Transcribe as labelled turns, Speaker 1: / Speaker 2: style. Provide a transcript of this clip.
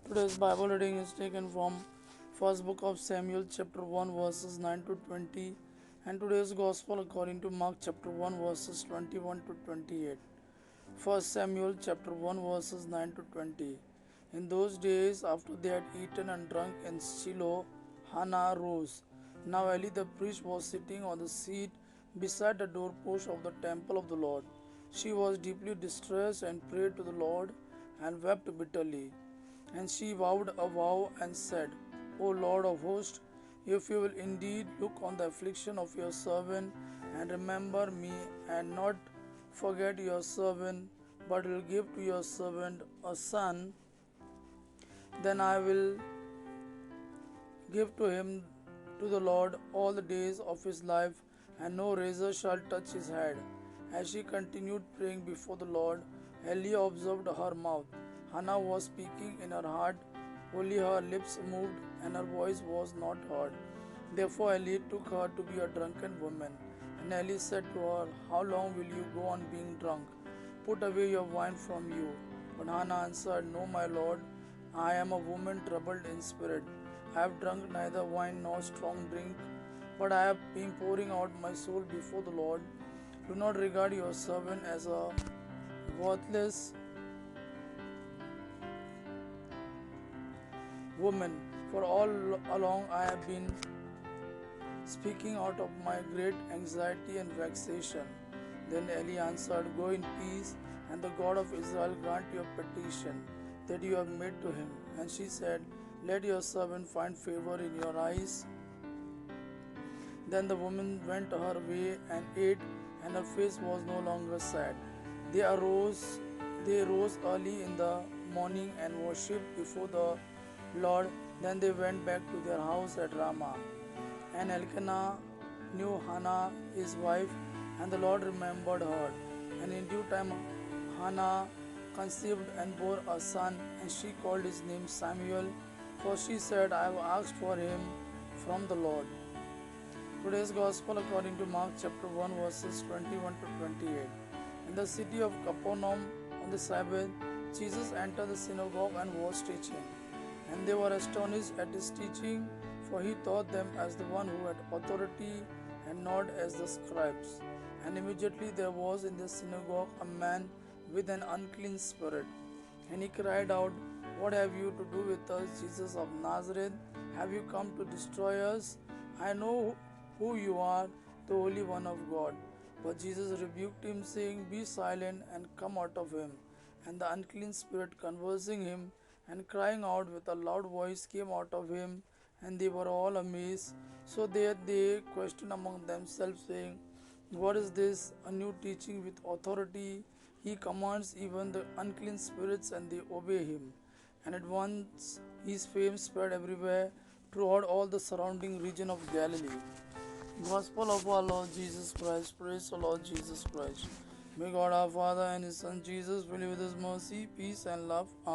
Speaker 1: Today's Bible reading is taken from first book of Samuel chapter 1 verses 9 to 20 and today's gospel according to Mark chapter 1 verses 21 to 28. First Samuel chapter 1 verses 9 to 20. In those days after they had eaten and drunk in Shiloh, Hannah rose. Now Eli the priest was sitting on the seat beside the doorpost of the temple of the Lord. She was deeply distressed and prayed to the Lord and wept bitterly. And she vowed a vow and said, O Lord of hosts, if you will indeed look on the affliction of your servant and remember me and not forget your servant, but will give to your servant a son, then I will give to him to the Lord all the days of his life, and no razor shall touch his head. As she continued praying before the Lord, Eli observed her mouth. Hannah was speaking in her heart, only her lips moved, and her voice was not heard. Therefore Eli took her to be a drunken woman. And Eli said to her, How long will you go on being drunk? Put away your wine from you. But Hannah answered, No, my Lord, I am a woman troubled in spirit. I have drunk neither wine nor strong drink, but I have been pouring out my soul before the Lord. Do not regard your servant as a worthless woman, for all along I have been speaking out of my great anxiety and vexation. Then Eli answered, Go in peace, and the God of Israel grant your petition that you have made to him. And she said, Let your servant find favor in your eyes. Then the woman went her way and ate, and her face was no longer sad. They arose, they rose early in the morning and worshipped before the Lord. Then they went back to their house at Ramah. And Elkanah knew Hannah his wife, and the Lord remembered her. And in due time Hannah conceived and bore a son, and she called his name Samuel, for she said, I have asked for him from the Lord. Today's Gospel according to Mark chapter 1 verses 21 to 28. In the city of Capernaum on the Sabbath, Jesus entered the synagogue and was teaching. And they were astonished at his teaching, for he taught them as the one who had authority and not as the scribes. And immediately there was in the synagogue a man with an unclean spirit. And he cried out, What have you to do with us, Jesus of Nazareth? Have you come to destroy us? I know who you are, the Holy One of God. But Jesus rebuked him, saying, Be silent and come out of him. And the unclean spirit, conversing him and crying out with a loud voice, came out of him, and they were all amazed. So that they questioned among themselves, saying, What is this? A new teaching with authority. He commands even the unclean spirits, and they obey him. And at once his fame spread everywhere throughout all the surrounding region of Galilee. Gospel of our Lord Jesus Christ. Praise the Lord Jesus Christ. May God our Father and His Son Jesus fill you with His mercy, peace, and love. Amen.